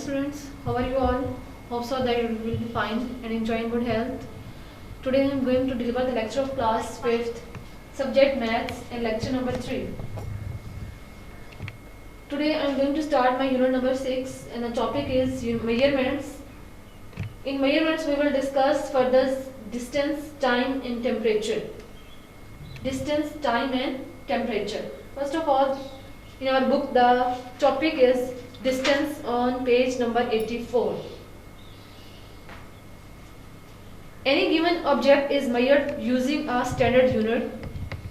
students, how are you all? Hope so that you will be fine and enjoying good health. Today I am going to deliver the lecture of class 5th, subject maths, and lecture number 3. Today I am going to start my unit number 6 and the topic is measurements. In measurements we will discuss further distance, time and temperature. Distance, time and temperature. First of all, in our book the topic is distance on page number 84. Any given object is measured using a standard unit.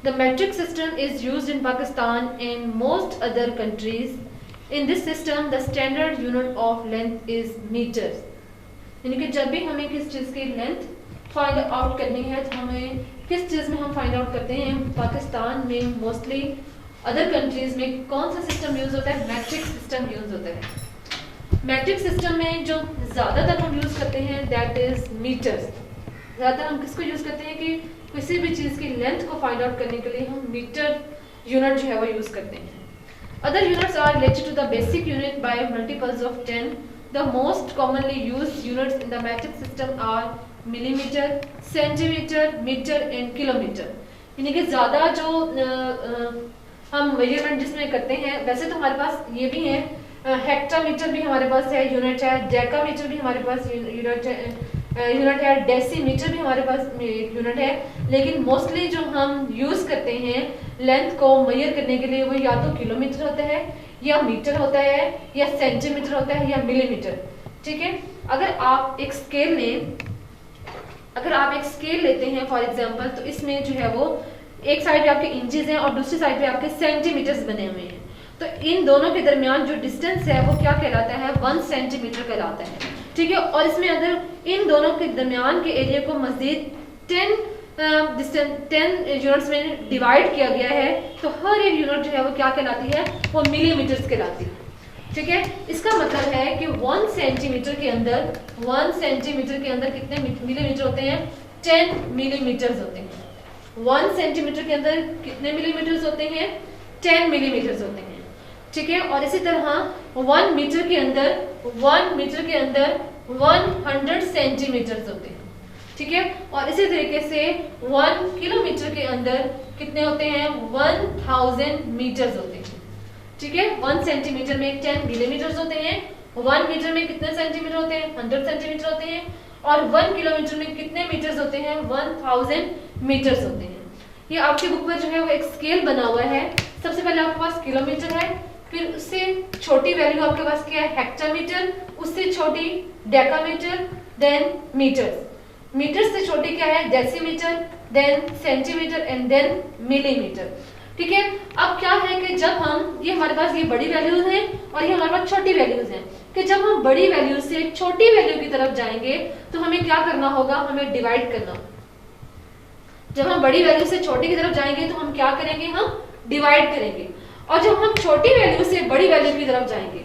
The metric system is used in Pakistan and most other countries. In this system, the standard unit of length is meters. यानी कि जब भी हमें किस चीज़ की length find out करनी है तो हमें किस चीज़ में हम फाइंड आउट करते हैं. पाकिस्तान में मोस्टली अदर कंट्रीज में कौन सा सिस्टम यूज़ होता है? मैट्रिक सिस्टम यूज़ होता है. मैट्रिक सिस्टम में जो ज़्यादातर हम यूज़ करते हैं दैट इज़ मीटर्स. ज़्यादातर हम किसको यूज़ करते हैं कि किसी भी चीज़ की लेंथ को फाइंड आउट करने के लिए हम मीटर यूनिट जो है वो यूज़ करते हैं. Other units are related to the basic unit by multiples of 10. The most commonly used units in the metric system are millimeter, centimeter, meter and kilometer. यानी कि ज़्यादा जो हम मेजरमेंट जिसमें करते हैं, वैसे तो हमारे पास ये भी है, हेक्टामीटर भी हमारे पास है यूनिट है, डेकामीटर भी हमारे पास यूनिट है, डेसीमीटर भी हमारे पास यूनिट है. लेकिन मोस्टली जो हम यूज़ करते हैं लेंथ को मेजर करने के लिए वो या तो किलोमीटर होता है या मीटर होता है या सेंटीमीटर होता है या मिलीमीटर. ठीक है. अगर आप एक स्केल लेते हैं फॉर एग्जांपल, तो इसमें जो है वो एक साइड पे आपके इंचेस हैं और दूसरी साइड पे आपके सेंटीमीटर्स बने हुए हैं. तो इन दोनों के दरमियान जो डिस्टेंस है वो क्या कहलाता है? 1 सेंटीमीटर कहलाता है. ठीक है. और इसमें अगर इन दोनों के दरमियान के एरिया को मजीद 10 यूनिट्स में डिवाइड किया गया है तो हर एक यूनिट जो है वो क्या कहलाती है? वो मिलीमीटर्स कहलाती है. ठीक है. इसका मतलब है कि 1 सेंटीमीटर के अंदर कितने मिलीमीटर होते हैं? 10 मिलीमीटर्स होते हैं. 1 सेंटीमीटर के अंदर कितने मिलीमीटर्स होते हैं? 10 मिलीमीटर्स होते हैं. ठीक है. और इसी तरह 1 मीटर के अंदर 100 सेंटीमीटर्स होते हैं. ठीक है. और इसी तरीके से 1 किलोमीटर के अंदर कितने होते हैं? 1000 मीटर्स होते हैं. ठीक है. 1 सेंटीमीटर में 10 मिलीमीटर्स होते हैं. 1 मीटर में कितने सेंटीमीटर होते हैं? 100 सेंटीमीटर होते हैं. और 1 किलोमीटर में कितने मीटर्स होते हैं? 1000 मीटर्स होते हैं. ये आपकी बुक में जो है वो एक स्केल बना हुआ है. सबसे पहले आपके पास किलोमीटर है, फिर उससे छोटी वैल्यू आपके पास क्या है? हेक्टामीटर. उससे छोटी डेकामीटर, देन मीटर्स. मीटर से छोटी क्या है? Decimetre, then centimetre and then millimetre. ठीक है. अब क्या है कि जब हम ये हमारे पास ये बड़ी वैल्यूज हैं और ये हमारे पास छोटी वैल्यूज हैं, कि जब हम बड़ी वैल्यू से छोटी वैल्यू की तरफ जाएंगे तो हमें क्या करना होगा? हमें डिवाइड करना. जब हम बड़ी वैल्यू से छोटी की तरफ जाएंगे तो हम क्या करेंगे? हम डिवाइड करेंगे. और जब हम छोटी वैल्यू से बड़ी वैल्यू की तरफ जाएंगे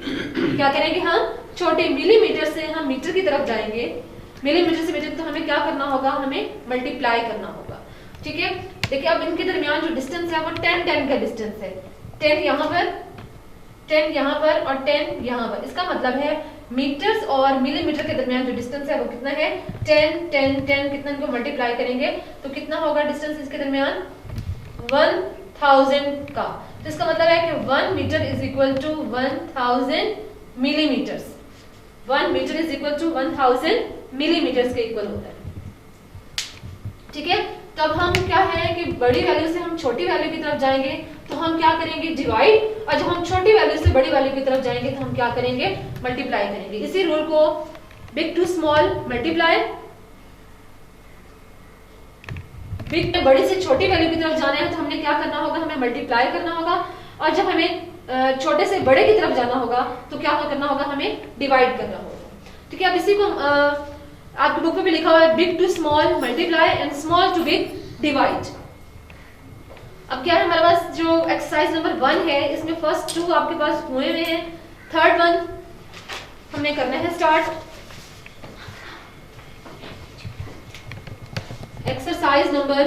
क्या करेंगे? हम छोटे मिलीमीटर से हम मीटर की तरफ जाएंगे. मिलीमीटर से मीटर, तो हमें क्या करना होगा? हमें मल्टीप्लाई करना होगा. ठीक है. देखिए अब इनके दरमियान जो डिस्टेंस है वो 10 का डिस्टेंस है. 10 यहाँ पर, 10 यहाँ पर और 10 यहाँ पर. इसका मतलब है मीटर्स और मिलीमीटर के दरमियान जो डिस्टेंस है वो कितना है? 10 कितना इनको मल्टीप्लाई करेंगे तो कितना होगा डिस्टेंस इसके दरमियान? 1000 का. तो इसका मतलब है कि 1 metre is equal to 1000 millimetres. 1 metre is equal to 1000 millimetres के इक्वल होता है. ठीक है. तो अब हम क्या है कि बड़ी वैल्यू से हम छोटी वैल्यू की तरफ जाएंगे तो हम क्या करेंगे? डिवाइड. और जब हम छोटी वैल्यू से बड़ी वैल्यू की तरफ जाएंगे तो हम क्या करेंगे? मल्टीप्लाई करेंगे. इसी रूल को big to small multiply. Big बड़ी से छोटी वैल्यू की तरफ जाना है तो हमने क्या करना होगा? हमें मल्टीप्लाई करना होगा. और जब हमें छोटे से बड़े की तरफ जाना होगा तो क्या करना होगा? हमें डिवाइड करना होगा. ठीक है. अब इसी को आपकी बुक में भी लिखा हुआ है big to small multiply and small to big divide. अब क्या है हमारे पास जो एक्सरसाइज नंबर 1 है इसमें फर्स्ट 2 आपके पास हुए हुए हैं. थर्ड 1 हमने करना है स्टार्ट. एक्सरसाइज नंबर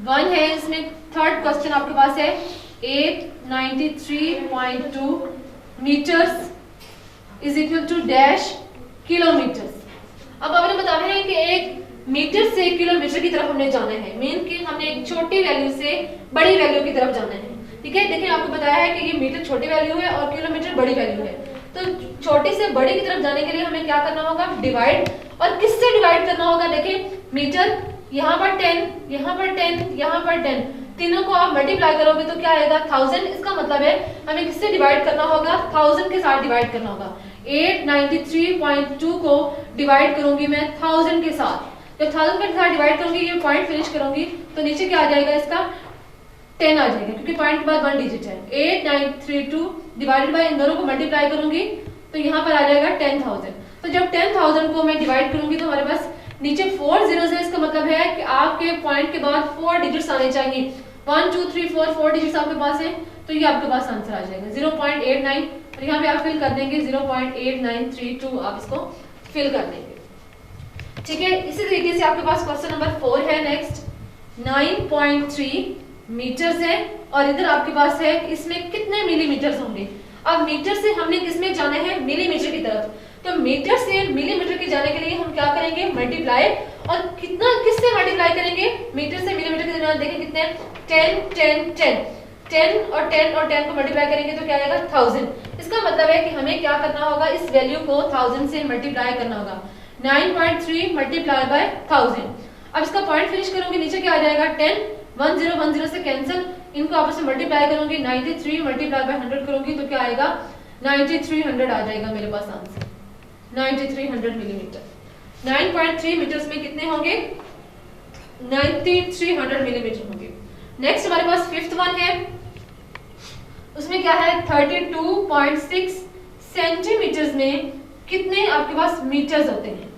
1 है, इसमें थर्ड क्वेश्चन आपके पास है 893.2 metres is equal to dash kilometre. अब आपने बताया है कि एक मीटर से किलोमीटर की तरफ हमने जाना है, मीन कि हमने एक छोटी वैल्यू से बड़ी वैल्यू की तरफ जाना है। ठीक है, देखिए आपको बताया है कि ये मीटर छोटी वैल्यू है और किलोमीटर बड़ी वैल्यू है। तो छोटी से बड़ी की तरफ जाने के लिए हमें क्या करना होगा, डिवाइड। और किससे डिवाइड करना होगा, देखिए मीटर यहाँ पर 10, यहाँ पर 10, यहाँ पर 10, तीनों को आप मल्टीप्लाई करोगे तो क्या आएगा 1000। इसका मतलब है हमें किससे डिवाइड करना होगा, 1000 के साथ डिवाइड करना होगा। 893.2 को डिवाइड करूंगी मैं 1000 के साथ, जब 1000 के साथ डिवाइड करूंगी ये पॉइंट फिनिश करूंगी तो नीचे क्या आ जाएगा, इसका 10 आ जाएगा क्योंकि पॉइंट के बाद 1 डिजिट है। 8932 डिवाइडेड बाय इन दोनों को मल्टीप्लाई करूंगी तो यहाँ पर आ जाएगा 10,000। तो जब 10,000 को मैं डिवाइड करूंगी तो हमारे पास नीचे 4 जीरोस है। इसका मतलब है कि आपके पॉइंट के बाद 4 डिजिट्स आने चाहिए, 1 2 3 4 डिजिट्स आपके पास है, तो ये आपके पास आंसर आ जाएगा 0.89। और यहाँ पे आप फिल कर देंगे 0.8932, आप इसको फिल कर देंगे। ठीक है, इसी तरीके से आपके पास क्वेश्चन नंबर 4 है। नेक्स्ट 9.3 मीटर्स है और इधर आपके पास है इसमें कितने मिलीमीटर्स होंगे। अब मीटर से हमने किसमें जाना है, मिलीमीटर की तरफ। तो मीटर से मिलीमीटर के जाने के लिए हम क्या करेंगे, मल्टीप्लाई। और कितना किससे मल्टीप्लाई करेंगे, मीटर से मिलीमीटर के दरमियान देखें कितने, 10 10 10 10 और 10 और 10 को मल्टीप्लाई करेंगे तो क्या आएगा 1000। इसका मतलब है कि हमें क्या करना होगा, इस वैल्यू को 1000 से मल्टीप्लाई करना होगा। 9.3 मल्टीप्लाई बाय 1000। अब इसका पॉइंट फिनिश करूंगी, नीचे क्या आ जाएगा 10, 10 से कैंसिल, इनको आपस में मल्टीप्लाई करूंगी, 93 मल्टीप्लाई बाय 100 करूंगी तो क्या आएगा 9300 आ जाएगा मेरे पास आंसर, 9300 मिलीमीटर। 9.3 मीटर्स में कितने होंगे, 9300 मिलीमीटर होंगे। नेक्स्ट हमारे पास फिफ्थ वन है, उसमें क्या है 32.6 सेंटीमीटर्स में कितने आपके पास मीटर्स होते हैं।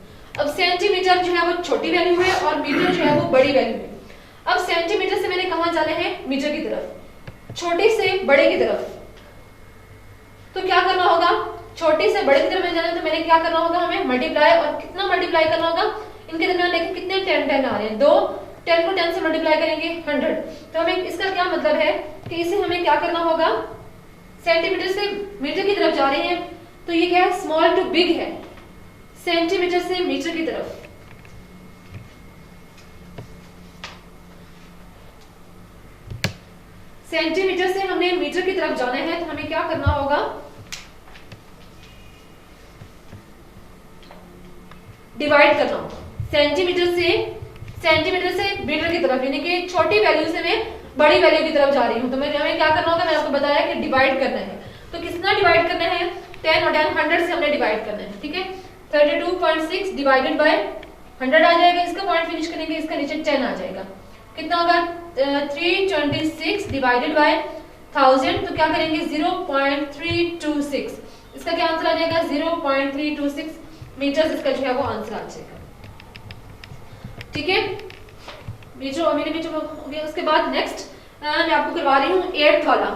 अब सेंटीमीटर जो है वो छोटी वैल्यू है और मीटर जो है वो बड़ी वैल्यू है। अब सेंटीमीटर से मैंने कहां जाना है, मीटर की तरफ, छोटे से बड़े की तरफ। तो क्या करना होगा, छोटे से बड़े की तरफ में जाना है तो मैंने क्या करना होगा, हमें मल्टीप्लाई। और कितना मल्टीप्लाई करना होगा, इनके दरमियान देखिए कितने 10 10 आ रहे हैं, 2 10 को 10 से मल्टीप्लाई करेंगे 100। तो हमें इसका क्या मतलब है कि इसे हमें क्या करना होगा, सेंटीमीटर से मीटर की तरफ जा रहे हैं तो ये क्या है, स्मॉल टू बिग है, सेंटीमीटर से मीटर की तरफ। सेंटीमीटर से हमने मीटर की तरफ जाना है तो हमें क्या करना होगा, डिवाइड करना होगा। सेंटीमीटर से मीटर की तरफ, यानी कि छोटी वैल्यू से मैं बड़ी वैल्यू की तरफ जा रही हूं तो हमें क्या करना होगा, मैंने आपको बताया कि डिवाइड करना है। तो कितना डिवाइड करना है, 10 और 10 100 से हमने डिवाइड करना है। ठीक है, 32.6 डिवाइडेड बाय 100 आ जाएगा, इसका पॉइंट फिनिश करेंगे, इसका नीचे 10 आ जाएगा। कितना होगा 326 डिवाइडेड बाय 1000, तो क्या करेंगे 0.326, इसका क्या आंसर आ जाएगा 0.326 मीटर, इसका जो है वो आंसर आ जाएगा। ठीक है, मिलीमीटर हो गया। उसके बाद नेक्स्ट मैं आपको करवा रही हूँ 8th वाला।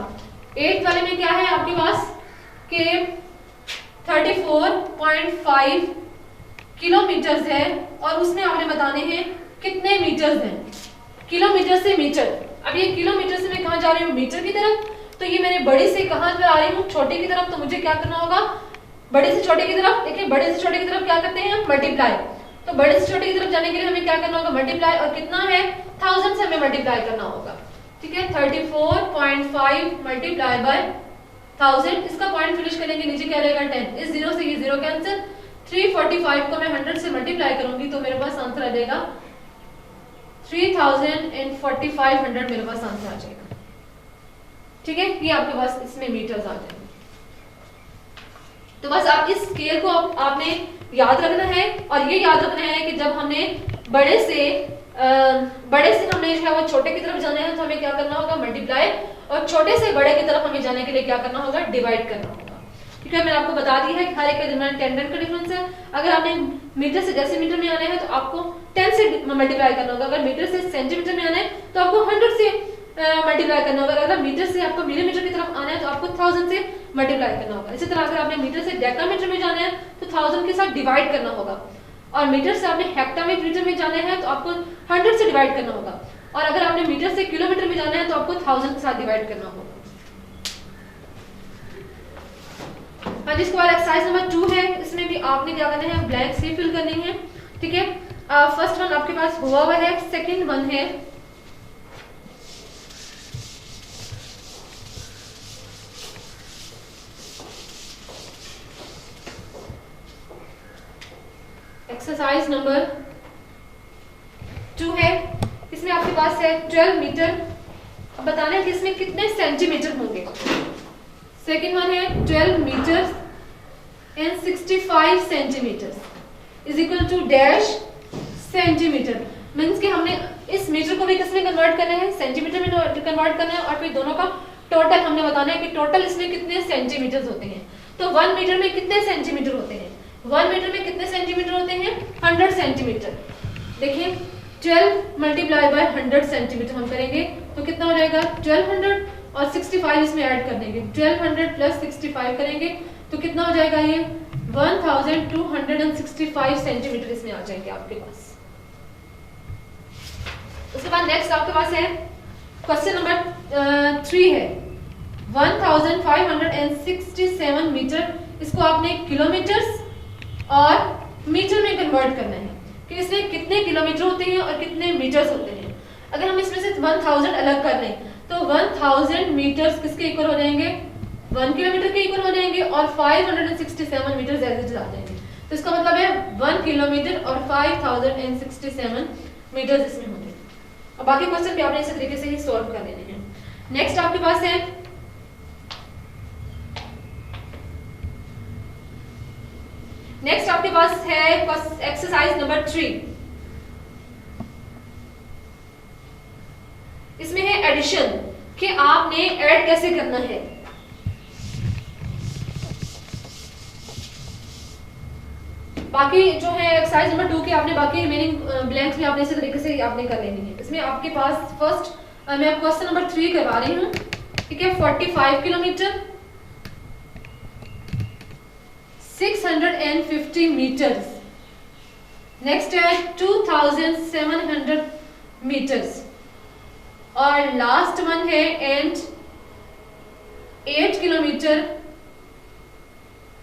8th वाले में क्या है आपके पास कि 34.5 किलोमीटर्स है और उसमें आपने बताने हैं कितने मीटर्स हैं, किलोमीटर से मीटर। अब ये किलोमीटर से मैं कहां जा रही हूँ, मीटर की तरफ। तो ये मैंने बड़ी से कहां पर आ रही हूँ, छोटे की तरफ। तो मुझे क्या करना होगा, बड़े से छोटे की तरफ। देखिए बड़े से छोटे की तरफ क्या करते हैं हम, मल्टीप्लाई। तो बड़े से छोटे की तरफ जाने के लिए हमें क्या करना होगा, मल्टीप्लाई। और कितना है 1000 से हमें मल्टीप्लाई करना होगा। ठीक है, 34.5 मल्टीप्लाई बाय 1000, इसका पॉइंट फिनिश करेंगे, नीचे क्या रहेगा 10, इस 0 से ये 0 कैंसिल। 345 को मैं 100 से मल्टीप्लाई करूंगी तो मेरे पास आंसर आ जाएगा 34,500 मेरे पास आंसर आ जाएगा। ठीक है, ये आपके पास इसमें मीटर्स आ जाएंगे। तो बस आप इस स्केल को आपने याद रखना है और ये याद रखना है कि जब हमने बड़े से हमने जो है वो छोटे की तरफ जाना है तो हमें क्या करना होगा, मल्टीप्लाई। और छोटे से बड़े की तरफ हमें जाने के लिए क्या करना होगा, डिवाइड करना होगा। ठीक है, मैंने आपको बता दिया है कि हर एक के दरमियान 10 का डिफरेंस है। अगर आपने मीटर से, जैसे मीटर में आना है तो आपको 10 से मल्टीप्लाई करना होगा। अगर मीटर से सेंटीमीटर में आना है तो आपको 100 से मल्टीप्लाई करना होगा। अगर मीटर से आपको मिलीमीटर की तरफ आना है तो आपको 1000 से मल्टीप्लाई करना होगा। इसी तरह अगर आपने मीटर से डेकामीटर में जाना है तो 1000 के साथ डिवाइड करना होगा। और मीटर से आपने हेक्टामीटर में जाना है तो आपको 100 से डिवाइड करना होगा। और अगर आपने मीटर से किलोमीटर में जाना है तो आपको 1000 के साथ डिवाइड करना होगा। हाँ, जिसके बाद एक्सरसाइज नंबर 2 है, इसमें भी आपने क्या करना है, ब्लैंक्स ही फिल करनी है। ठीक है, फर्स्ट वन आपके पास हुआ है, सेकंड वन है एक्सरसाइज नंबर 2 है, इसमें आपके पास है 12 मीटर। अब बताना है कि इसमें कितने सेंटीमीटर होंगे। सेकंड वन है 12 metre and 65 centimetre is equal to dash centimetre. Means कि हमने इस मीटर को भी किस में कन्वर्ट करना है, सेंटीमीटर में कन्वर्ट करना है, और फिर दोनों का टोटल हमने बताना है कि टोटल इसमें कितने सेंटीमीटर होते हैं। तो 1 मीटर में कितने सेंटीमीटर होते हैं, 1 मीटर में कितने सेंटीमीटर होते हैं, 100 सेंटीमीटर। देखिए 12 मल्टीप्लाई बाय 100 सेंटीमीटर हम करेंगे तो कितना हो जाएगा 1200, और 65 इसमें ऐड कर देंगे, 1200 प्लस 65 करेंगे तो कितना हो जाएगा, ये 1265 सेंटीमीटर इसमें आ जाएंगे आपके पास। उसके बाद नेक्स्ट आपके पास है क्वेश्चन नंबर 3 है 1567 मीटर। इसको आपने किलोमीटर्स और मीटर में कन्वर्ट करना है कि इसमें कितने किलोमीटर होते हैं और कितने मीटर्स होते हैं। अगर हम इसमें से 1000 अलग कर लें तो 1000 मीटर्स किसके इक्वल हो जाएंगे, 1 किलोमीटर के इक्वल हो जाएंगे, और 567 मीटर एज इट इज आ जाएंगे। तो इसका मतलब है 1 किलोमीटर और 5067 मीटर इसमें होंगे। और बाकी क्वेश्चन भी आपने इसी तरीके से ही सॉल्व कर लेने हैं। नेक्स्ट आपके पास है एक्सरसाइज नंबर 3। इसमें है एडिशन, कि आपने ऐड कैसे करना है। बाकी जो है एक्सरसाइज नंबर 2 के आपने बाकी रिमेनिंग ब्लैंक्स भी आपने इसी तरीके से आपने कर लेनी है। इसमें आपके पास फर्स्ट मैं क्वेश्चन नंबर 3 करवा रही हूँ। ठीक है, 45 किलोमीटर 650 मीटर्स। नेक्स्ट है 2700 मीटर्स, और लास्ट वन है एंड 8 किलोमीटर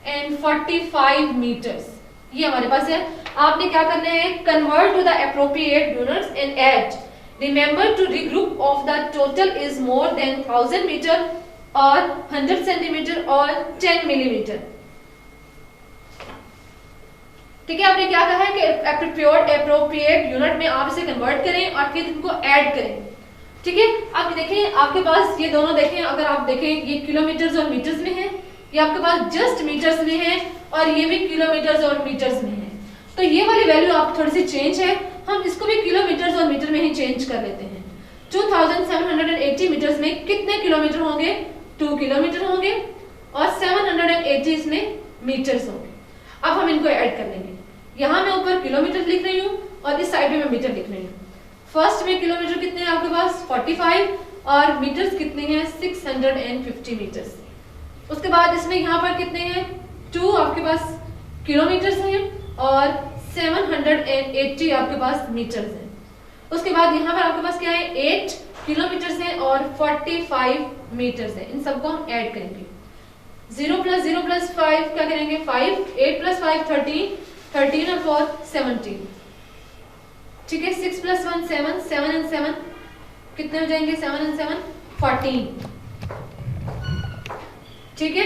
एंड 45 मीटर्स। ये हमारे पास है। आपने क्या करना है, convert to the appropriate units and add. Remember to regroup of the total is more than 1000 metre और 100 सेंटीमीटर और 10 मिलीमीटर। ठीक है, आपने क्या कहा है कि एप्रोप्रिएट यूनिट में आप इसे कन्वर्ट करें और फिर इनको ऐड करें। ठीक है, आप देखें आपके पास ये दोनों देखें, अगर आप देखें ये किलोमीटर्स और मीटर्स में है, ये आपके पास जस्ट मीटर्स में है, और ये भी किलोमीटर्स और मीटर्स में है। तो ये वाली वैल्यू आप थोड़ी सी चेंज है, हम इसको भी किलोमीटर्स और मीटर में ही चेंज कर लेते हैं। 2780 मीटर्स में कितने किलोमीटर होंगे, 2 किलोमीटर होंगे, और 780 इसमें मीटर्स होंगे। अब हम इनको ऐड कर लेंगे। यहाँ मैं ऊपर किलोमीटर लिख रही हूँ और इस साइड में मैं मीटर लिख रही हूँ। फर्स्ट में किलोमीटर कितने हैं आपके पास 45, और मीटर्स कितने हैं 650 मीटर्स। उसके बाद इसमें यहाँ पर कितने हैं 2 आपके पास किलोमीटर्स हैं, और 780 आपके पास मीटर्स हैं। उसके बाद यहाँ पर आपके पास क्या है 8 किलोमीटर्स हैं और 45 मीटर्स हैं। इन सबको हम ऐड करेंगे। 0 + 0 + 5 क्या करेंगे 5, 8 + 5 13, 13 और 4 17। ठीक है, 6 + 1 7, 7 and 7 कितने हो जाएंगे 7 and 7 14। ठीक है,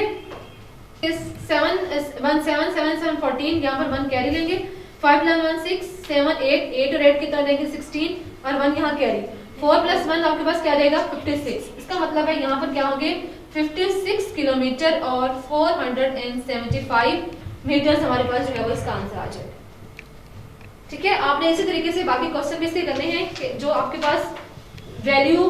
7 1 7 7 7 14, यहाँ पर 1 कैरी लेंगे। 5 + 1 6, 7 8, 8 और 8 कितना लेंगे 16, और 1 यहाँ कैरी। 4 + 1 आपके पास क्या रहेगा 56। इसका मतलब है यहाँ पर क्या होंगे 56 किलोमीटर और 475 मीटर्स हमारे पास जो है वो इसका आंसर आ जाएगा। ठीक है, आपने इसी तरीके से बाकी क्वेश्चन भी इसके करने हैं कि जो आपके पास वैल्यू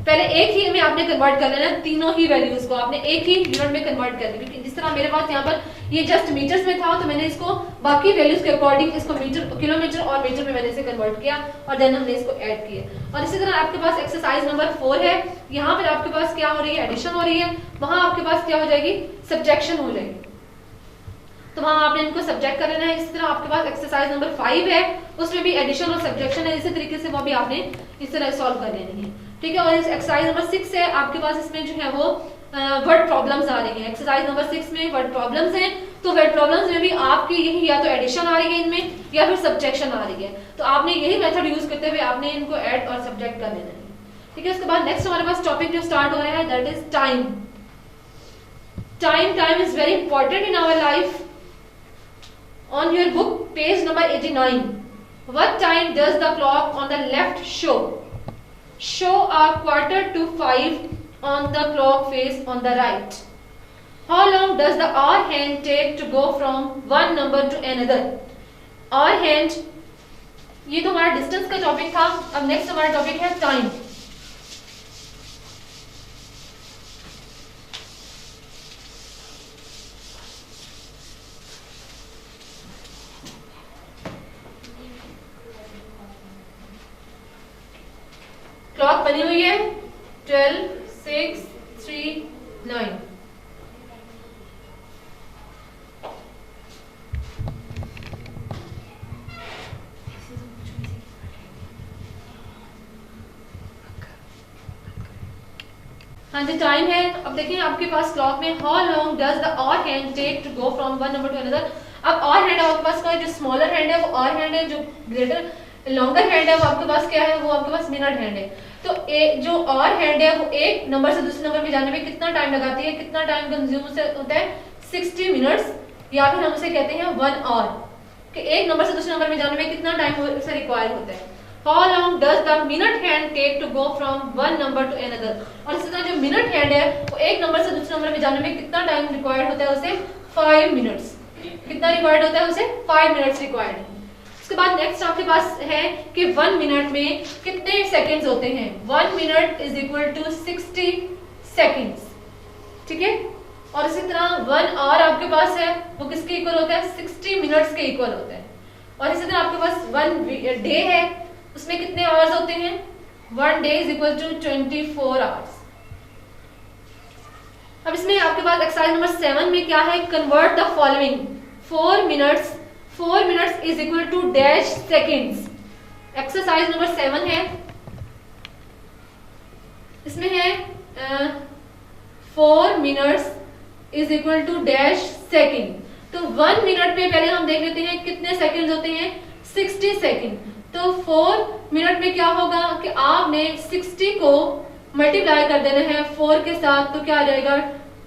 पहले एक ही में आपने कन्वर्ट कर लेना, तीनों ही वैल्यूज को आपने एक ही यूनिट में कन्वर्ट कर लेना। जिस तरह मेरे पास यहाँ पर ये जस्ट मीटर्स में था तो मैंने इसको बाकी वैल्यूज के अकॉर्डिंग इसको मीटर किलोमीटर और मीटर में मैंने इसे कन्वर्ट किया और देन हमने इसको ऐड किया। और इसी तरह आपके पास एक्सरसाइज नंबर 4 है। यहाँ पर आपके पास क्या हो रही है एडिशन हो रही है, वहां आपके पास क्या हो जाएगी सब्ट्रैक्शन हो जाएगी, तो वहां आपने इनको सब्जेक्ट कर लेना है। इस तरह आपके पास एक्सरसाइज नंबर 5 है, उसमें भी एडिशन और सब्ट्रैक्शन है, इसी तरीके से वो भी आपने इस तरह सॉल्व कर लेनी है। ठीक है, और इस एक्सरसाइज नंबर 6 है आपके पास, इसमें जो है वो वर्ड प्रॉब्लम्स आ रही हैं। एक्सरसाइज नंबर 6 में वर्ड प्रॉब्लम्स हैं, तो वर्ड प्रॉब्लम्स में भी आपकी यही या तो एडिशन आ रही है इनमें या फिर सब्ट्रैक्शन आ रही है, तो आपने यही मेथड यूज करते हुए आपने इनको ऐड और सब्ट्रैक्ट कर लेना है। ठीक है, उसके बाद नेक्स्ट हमारे पास टॉपिक जो स्टार्ट हो रहा है that is time. Time is very important in our life. On your book, page number 89. What time does the clock on the left show? Show a 4:45 on the clock face on the right. How long does the hour hand take to go from one number to another? Hour hand, ये तो हमारा distance का topic था। अब next हमारा topic है time. Clock बनी हुई है 12, 6, 3, 9। हाँ जी, टाइम है। अब देखिए आपके पास क्लॉक में how long does the hour hand take to go from one number to another. अब ऑर हैंड आपके पास का जो स्मॉलर हैंड है वो ऑर हैंड है, जो ग्रेटर लॉन्गर हैंड है वो आपके पास क्या है, वो आपके पास मिनट हैंड है। तो एक जो और हैंड है वो एक नंबर से दूसरे नंबर में जाने में कितना टाइम लगाती है, कितना टाइम कंज्यूम से होता है 60 मिनट्स, या फिर हम उसे कहते हैं 1 आवर, कि एक नंबर से दूसरे नंबर में जाने में कितना टाइम से रिक्वायर होता है। How long does the minute hand take to go from one number to another. और इसी तरह जो मिनट हैंड है वो एक नंबर से दूसरे नंबर में जाने में कितना टाइम रिक्वायर्ड होता है, उसे 5 मिनट्स। कितना रिक्वायर्ड होता है, उसे 5 मिनट्स रिक्वायर्ड है। उसके बाद नेक्स्ट आपके पास है कि 1 मिनट में कितने सेकंड्स होते हैं। 1 minute is equal to 60 seconds. ठीक है, और इसी तरह 1 आवर आपके पास है वो किसके इक्वल होता है, 60 मिनट्स के इक्वल होता है। और इसी तरह आपके पास 1 डे है, उसमें कितने आवर्स होते हैं, 1 day is equal to 24 hours. अब इसमें आपके पास एक्सरसाइज नंबर 7 में क्या है, convert the following 4 minutes is equal to dash seconds. Exercise number 7 है, इसमें है 4 minutes is equal to dash second. तो 1 मिनट में पहले हम देख लेते हैं कितने सेकेंड्स होते हैं, 60 सेकेंड। तो 4 मिनट में क्या होगा कि आपने 60 को मल्टीप्लाई कर देना है 4 के साथ, तो क्या आ जाएगा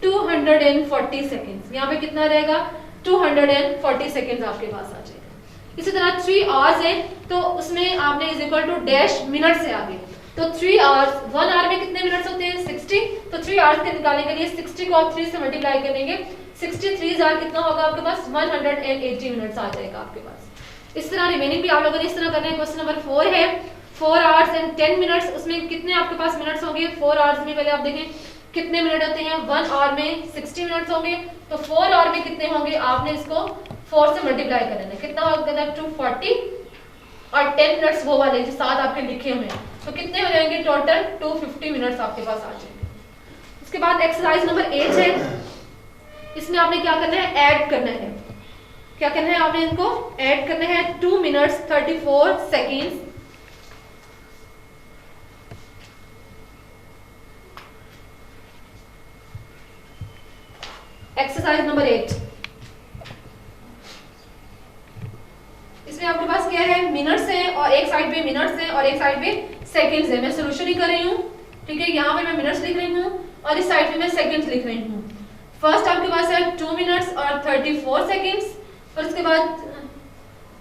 240 सेकेंड्स। यहाँ पे कितना रहेगा 240 सेकेंड्स आपके पास आ जाएगा। इसी तरह 3 आवर्स है, तो उसमें आपने is equal to dash minute से आगे, तो 3 आवर्स, 1 आवर में कितने मिनट्स होते हैं 60, तो 3 आवर्स के निकालने के लिए 60 को आप 3 से मल्टीप्लाई करेंगे, 63 आवर कितना होगा आपके पास 180 मिनट्स आ जाएगा आपके पास। इस तरह रिमेनिंग भी आप लोगों ने इस तरह करना है। क्वेश्चन नंबर 4 है 4 आवर्स एंड 10 मिनट्स, उसमें कितने आपके पास मिनट्स होंगे 4 आवर्स में, पहले आप देखें कितने मिनट होते हैं, 1 आवर में 60 मिनट्स होंगे, तो 4 आवर में कितने होंगे, आपने इसको 4 से मल्टीप्लाई कर देना है, कितना होगा 240 और 10 मिनट्स वो वाले जो साथ आपके लिखे हुए हैं, तो कितने हो जाएंगे टोटल 250 मिनट्स आपके पास आ जाएंगे। उसके बाद एक्सरसाइज नंबर 8 है, इसमें आपने क्या करना है, ऐड करना है। क्या करना है, आपने इनको ऐड करना है 2 मिनट्स 34 सेकेंड्स। एक्सरसाइज नंबर 8, इसमें आपके पास क्या है, मिनट्स है और एक साइड पे मिनट्स है और एक साइड पे सेकंड्स है। मैं सॉल्यूशन ही कर रही हूँ, ठीक है, यहाँ पे मैं मिनट्स लिख रही हूँ और इस साइड पे मैं सेकंड्स लिख रही हूँ। फर्स्ट आपके पास है 2 मिनट्स और 34 सेकंड्स, और उसके बाद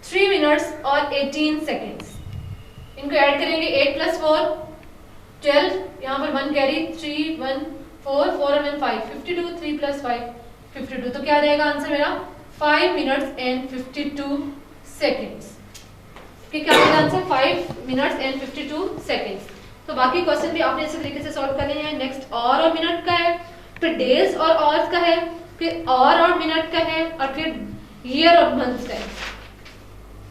3 मिनट्स और 18 सेकंड्स। इनको ऐड करेंगे 8 + 4 12, यहाँ पर 1 कैरी, 3 1 4 4 और 1 5 52, 3 + 5 52, तो क्या रहेगा आंसर मेरा 5 मिनट्स एंड 52 सेकंड्स। क्या रहेगा आंसर 5 मिनट्स एंड 52 सेकंड्स। तो बाकी क्वेश्चन भी आपने इसी तरीके से सॉल्व करने हैं। नेक्स्ट और मिनट का है, फिर डेज और आवर्स का है, फिर और मिनट का है, और फिर ईयर और मंथ का है।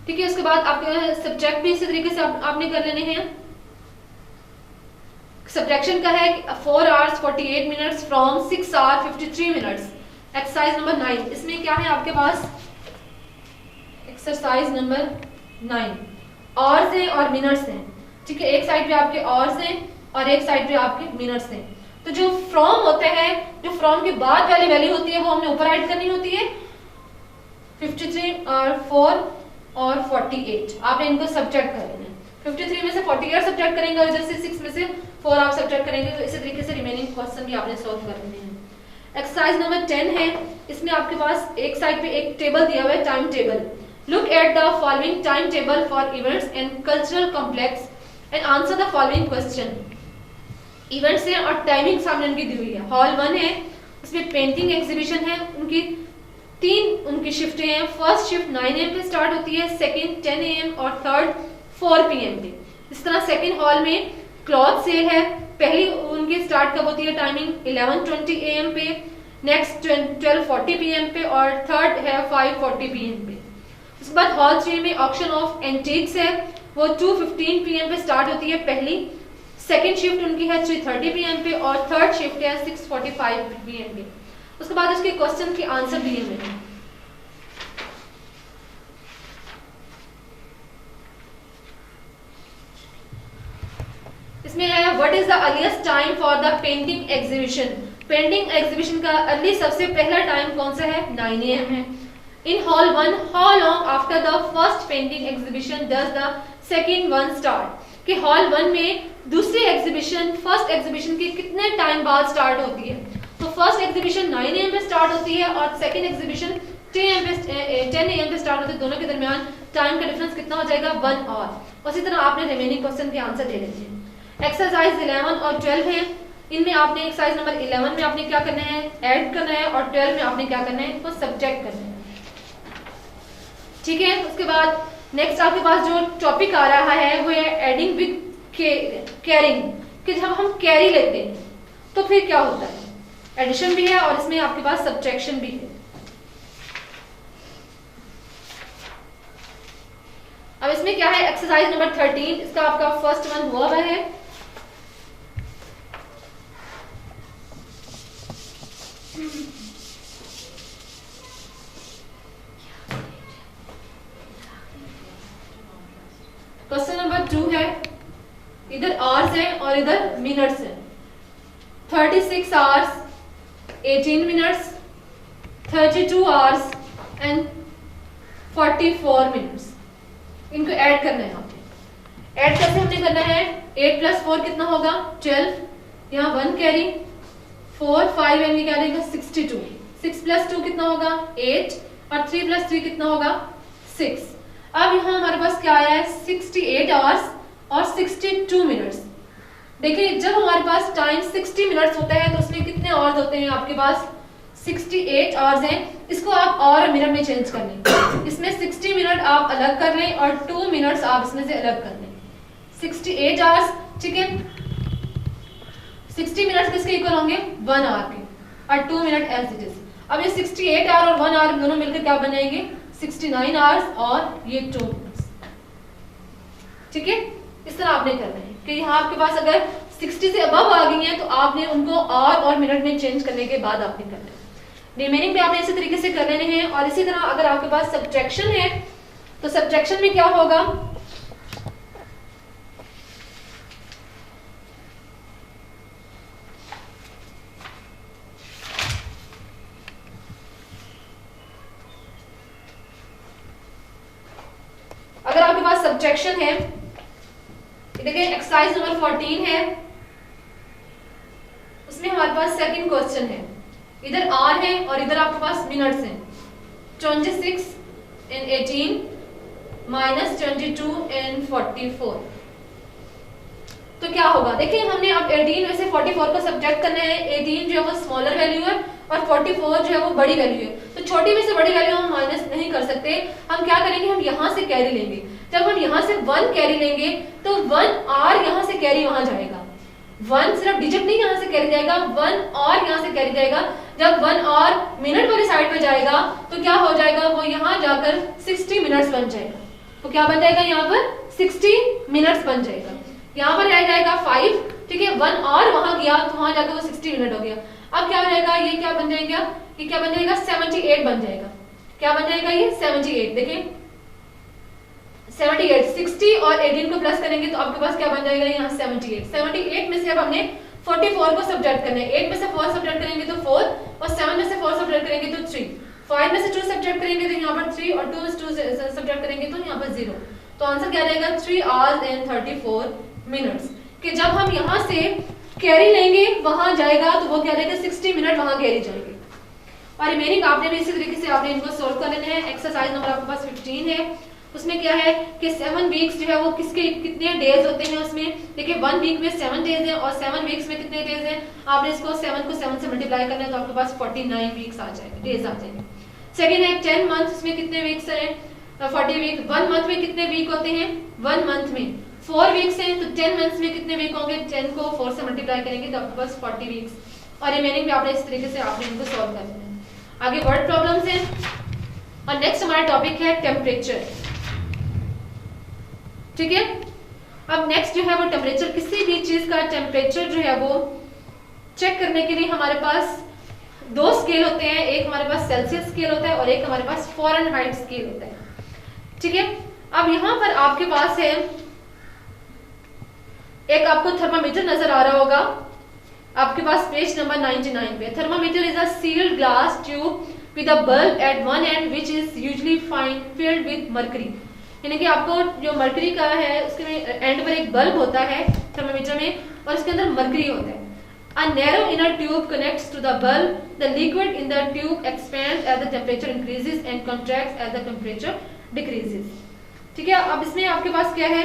ठीक है, उसके बाद आपके सब्जेक्ट भी इसी तरीके से आपने कर लेने हैं। सब्ट्रैक्शन का है 4 hours 48 minutes from 6 hour 53 minutes. Exercise number 9, इसमें क्या है आपके पास, एक्सरसाइज नंबर 9 आवर्स हैं और मिनट्स हैं। ठीक है, एक साइड पे आपके आवर्स हैं और एक साइड पे आपके मिनट्स हैं। तो जो फ्रॉम होते हैं जो फ्रॉम के बाद वाली वैल्यू होती है वो हमने ऊपर ऐड करनी होती है, 53 और 4 और 48 आपने इनको सब्ट्रैक्ट कर लेना है। 53 में से 48 सब्ट्रैक्ट करेंगे और इधर से 6 में से 4 आप सब्ट्रैक्ट करेंगे। तो इसी तरीके से रिमेनिंग क्वेश्चन भी आपने सॉल्व कर लेने हैं। एक्सरसाइज नंबर 10 है, इसमें आपके पास एक साइड पे एक टेबल दिया हुआ है, time table. Look at the following time table for events and cultural complex and answer the following question. Events है और टाइमिंग सामने उनकी दी हुई है। हॉल 1 है, उसमें पेंटिंग एग्जीबिशन है, उनकी 3 उनकी शिफ्टें हैं। फर्स्ट शिफ्ट 9 AM पे स्टार्ट होती है, सेकंड 10 AM और थर्ड 4 PM पे। इस तरह सेकंड हॉल में क्लॉथ सेल है, पहली उनकी स्टार्ट कब होती है टाइमिंग 11:20 AM पे, नेक्स्ट 12:40 PM पे और थर्ड है 5:40 PM पे। उसके बाद हॉल 3 में ऑक्शन ऑफ एंटीक्स है, वो 2:15 PM पे स्टार्ट होती है पहली, सेकंड शिफ्ट उनकी है 3:30 PM पे और थर्ड शिफ्ट है 6:45 PM पे। उसके बाद उसके क्वेश्चन के आंसर दिए हुए हैं। इसमें है what is the earliest time for the painting exhibition. Painting exhibition का अर्ली सबसे पहला टाइम कौन सा है, 9 AM है। In hall 1 how long after the first painting exhibition does the second one start, कि हॉल 1 में दूसरी एग्जीबिशन फर्स्ट एग्जीबिशन के कितने टाइम बाद स्टार्ट होती है। तो फर्स्ट एग्जीबिशन 9 AM पे स्टार्ट होती है और सेकंड एग्जीबिशन 10 AM पे स्टार्ट होती है। दोनों के दरमियान टाइम का डिफरेंस कितना हो जाएगा, 1 आवर। उसी तरह आपने रिमेनिंग क्वेश्चन के आंसर दे देने हैं। एक्सरसाइज 11 और 12 है, इनमें आपने एक्सरसाइज नंबर 11 में आपने क्या करना है, ऐड करना है और 12 में आपने क्या करना है, इसको सब्ट्रैक्ट करना है। ठीक है, उसके बाद नेक्स्ट आपके पास जो टॉपिक आ रहा है वो है एडिंग विद कैरिंग, कि जब हम कैरी लेते हैं तो फिर क्या होता है, एडिशन भी है और इसमें आपके पास सब्ट्रैक्शन भी है। अब इसमें क्या है, एक्सरसाइज नंबर 13, इसका आपका फर्स्ट वन हुआ है। क्वेश्चन नंबर 2 है, इधर आवर्स है और इधर मिनट्स है। 36 hours 18 minutes, 32 hours and 44 minutes, इनको ऐड करना है आपने। ऐड कैसे हमने करना है, 8 + 4 कितना होगा, 12, यहाँ 1 कैरी, 4 5 एंड क्या रहेगा 62, 6 + 2 कितना होगा 8 और 3 + 3 कितना होगा 6। अब यहाँ हमारे पास क्या आया है, 68 आवर्स और 62 मिनट्स। देखिए जब हमारे पास टाइम 60 मिनट्स होता है तो उसमें कितने आवर्स होते हैं आपके पास, 68 आवर्स हैं। इसको आप और मिनट में चेंज कर लें, इसमें 60 मिनट आप अलग कर लें और 2 मिनट्स आप इसमें से अलग कर लें। 68 आवर्स, ठीक है, 60 मिनट्स किसके इक्वल होंगे, 1 आवर के, और 2 मिनट एज इट इज। अब ये 68 आवर और 1 आवर दोनों मिलकर क्या बन जाएंगे, 69 आवर्स और ये 2 मिनट्स। ठीक है, इस तरह आपने करना है कि यहाँ आपके पास अगर 60 से अबव आ गई हैं तो आपने उनको और मिनट में चेंज करने के बाद आपने करना है। रिमेनिंग भी आपने इसी तरीके से कर लेने हैं। और इसी तरह अगर आपके पास सब्ट्रैक्शन है तो सब्ट्रैक्शन में क्या होगा, अगर आपके पास सब्ट्रैक्शन है, देखिए एक्सरसाइज नंबर 14 है, उसमें हमारे पास सेकंड क्वेश्चन है, इधर आर है और इधर आपके पास मिनट्स हैं। 26 and 18 - 22 and 44, तो क्या होगा, देखिए हमने अब 18 में से 44 को सब्ट्रैक्ट करना है। 18 जो है वो स्मॉलर वैल्यू है और 44 जो है वो बड़ी वैल्यू है, तो छोटी में से बड़ी वैल्यू हम माइनस नहीं कर सकते। हम क्या करेंगे, हम यहाँ से कैरी लेंगे। जब हम यहाँ से 1 कैरी लेंगे तो 1 और यहाँ से कैरी वहां जाएगा, 1 सिर्फ डिजिट नहीं यहाँ से कैरी जाएगा, 1 और यहाँ से कैरी जाएगा। जब 1 और मिनट वाली साइड पे जाएगा तो क्या हो जाएगा, वो यहाँ जाकर 60 मिनट्स बन जाएगा। तो क्या बन जाएगा, यहाँ पर 60 मिनट्स बन जाएगा। यहाँ पर रह जाएगा 5, ठीक है, 1 और वहां गया तो वहां जाकर वो 60 मिनट हो गया। अब क्या हो जाएगा, ये क्या बन जाएगा, ये क्या बन जाएगा, 78 बन जाएगा। क्या बन जाएगा ये 78, देखिए 78, 60 और 18 को प्लस करेंगे तो आपके पास क्या बन जाएगा, यहाँ 78 में से अब हमने 44 को सब्ट्रैक्ट करना है। 8 में से 4 सब्ट्रैक्ट करेंगे तो 4 और 7 में से 4 सब्ट्रैक्ट करेंगे तो 3, 5 में से 2 सब्ट्रैक्ट करेंगे तो यहाँ पर 3 और 2 में से 2 सब्ट्रैक्ट करेंगे तो यहाँ पर 0। तो आंसर क्या रहेगा 3 hours and 34 minutes। कि जब हम यहाँ से कैरी लेंगे वहां जाएगा तो वो क्या रहेगा 60 मिनट वहां कैरी जाएंगे। और रिमेनिंग आपने भी इसी तरीके से आपने इनको सोल्व कर लेना है। एक्सरसाइज नंबर आपके पास 15 है, उसमें क्या है कि 7 वीक्स जो है वो किसके कितने डेज होते हैं उसमें। देखिए 1 वीक में 7 डेज हैं और 7 वीक्स में कितने डेज हैं, आपने इसको 7 को 7 से मल्टीप्लाई करना है तो आपके पास 49 वीक्स आ जाएंगे, डेज आ जाएंगे। सेकेंड है 10 मंथ्स में कितने वीक्स हैं, 40 वीक। 1 मंथ में कितने वीक होते हैं, 1 मंथ में 4 वीक्स हैं, तो 10 मंथ्स में कितने वीक होंगे, 10 को 4 से मल्टीप्लाई करेंगे तो आपके पास 40 वीक्स। और रिमेनिंग भी आपने इस तरीके से आपने इनको सॉल्व कर लेना है। आगे वर्ड प्रॉब्लम्स हैं और नेक्स्ट हमारा टॉपिक है टेम्परेचर। ठीक है, अब नेक्स्ट जो है वो टेम्परेचर, किसी भी चीज का टेम्परेचर जो है वो चेक करने के लिए हमारे पास 2 स्केल होते हैं। एक हमारे पास सेल्सियस स्केल होता है और एक हमारे पास फ़ारेनहाइट स्केल होता है। ठीक है, अब यहाँ पर आपके पास है एक आपको थर्मामीटर नजर आ रहा होगा आपके पास पेज नंबर 99 पे। Thermometer is a sealed glass tube with a bulb at one end which is usually filled with mercury. यानी कि आपको जो मरकरी का है उसके एंड पर एक बल्ब होता है थर्मामीटर में और उसके अंदर मरकरी होता है। A narrow inner tube connects to the bulb. The liquid in the tube expands as the temperature increases and contracts as the temperature decreases. ठीक है, अब इसमें आपके पास क्या है,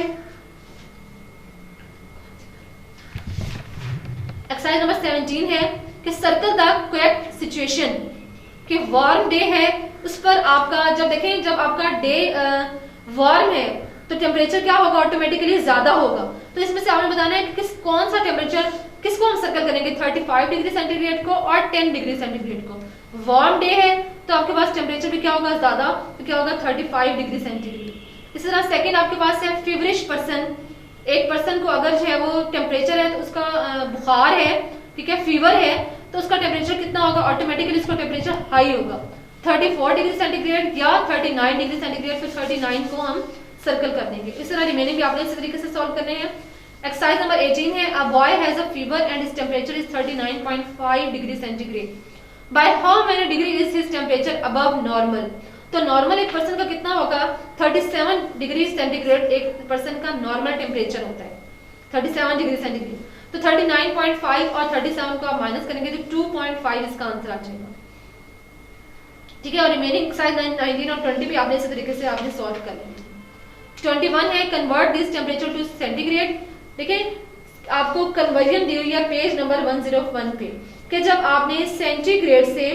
एक्सरसाइज नंबर 17 है कि सर्कल द करेक्ट सिचुएशन। कि वार्म डे है उस पर आपका जब देखें जब आपका डे वार्म है तो टेम्परेचर क्या होगा, ऑटोमेटिकली ज्यादा होगा। तो इसमें से आपने बताना है कि कौन सा टेम्परेचर किसको हम सर्कल करेंगे, 35 डिग्री सेंटीग्रेड को और 10 डिग्री सेंटीग्रेड को। वार्म डे है तो आपके पास टेम्परेचर भी क्या होगा ज्यादा, तो क्या होगा 35 डिग्री सेंटीग्रेड। इसी तरह सेकंड आपके पास है फीवरिश पर्सन। एक पर्सन को अगर जो है वो टेम्परेचर है तो उसका बुखार है, ठीक है, फीवर है, तो उसका टेम्परेचर कितना होगा, ऑटोमेटिकली उसका टेम्परेचर हाई होगा 34 डिग्री सेंटीग्रेड या 39 डिग्री सेंटीग्रेड। फिर 39 को हम सर्कल कर देंगे। इस तरह रिमेनिंग भी आपने इसी तरीके से सॉल्व करने हैं। एक्सरसाइज नंबर 18 है a boy has a fever and his temperature is 39.5 degree centigrade. By how many degree is his temperature above normal. तो नॉर्मल एक पर्सन का कितना होगा, 37 डिग्री सेंटीग्रेड एक पर्सन का नॉर्मल टेम्परेचर होता है, 37 डिग्री सेंटीग्रेड। तो 39.5 और 37 को आप माइनस करेंगे तो 2.5 इसका आंसर आ जाएगा। ठीक है, और रिमेनिंग एक्सरसाइज 19 और 20 भी आपने इसी तरीके से आपने सॉल्व कर लेंगे। 21 है convert this temperature to centigrade. देखिए आपको कन्वर्जन दी हुई है पेज नंबर 101 पे कि जब आपने सेंटीग्रेड से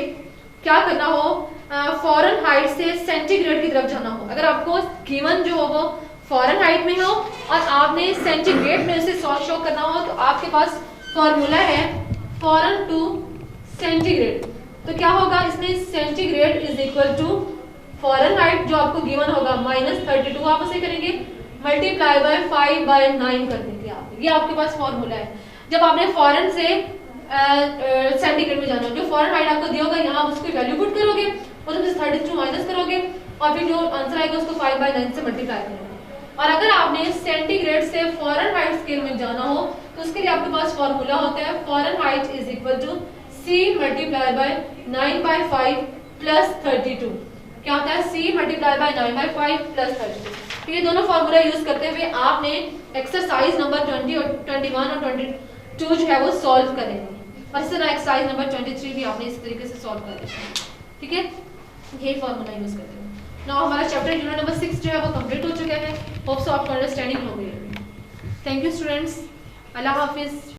क्या करना हो, फ़ारेनहाइट से सेंटीग्रेड की तरफ जाना हो। अगर आपको गिवन जो हो वो फ़ारेनहाइट में हो और आपने सेंटीग्रेड में उसे शो करना हो तो आपके पास फॉर्मूला है फॉरेन टू सेंटीग्रेड। तो क्या होगा इसमें, centigrade is equal to Fahrenheit जो आपको गिवन होगा -32, आप उसे करेंगे मल्टीप्लाई बाय 5/9 कर देंगे आप। ये आपके पास फॉर्मूला है। जब आपने फॉरेन से सेंटीग्रेड में जाना, जो फ़ारेनहाइट आपको दिया होगा यहाँ उसकी वैल्यू पुट करोगे और उसमें 32 माइनस करोगे और फिर जो आंसर आएगा उसको 5/9 से मल्टीप्लाई करोगे। और अगर आपने सेंटीग्रेड से फ़ारेनहाइट स्केल में जाना हो तो उसके लिए आपके पास फॉर्मूला होता है Fahrenheit is equal to C multiply by 9/5 plus 32। क्या होता है, C मल्टीप्लाई बाय 9/5 प्लस 32। तो ये दोनों फॉर्मूला यूज करते हुए आपने एक्सरसाइज नंबर 20 और 21 और 22 जो है वो सॉल्व करेंगे। और इस तरह एक्सरसाइज नंबर 23 भी आपने इस तरीके से सॉल्व कर देना है। ठीक है, यही फॉर्मूला यूज करते हैं। नाउ हमारा चैप्टर यूनिट नंबर 6 जो है वो कंप्लीट हो चुका है। होप सो आपको अंडरस्टैंडिंग हो गई है। Thank you students, Allah Hafiz.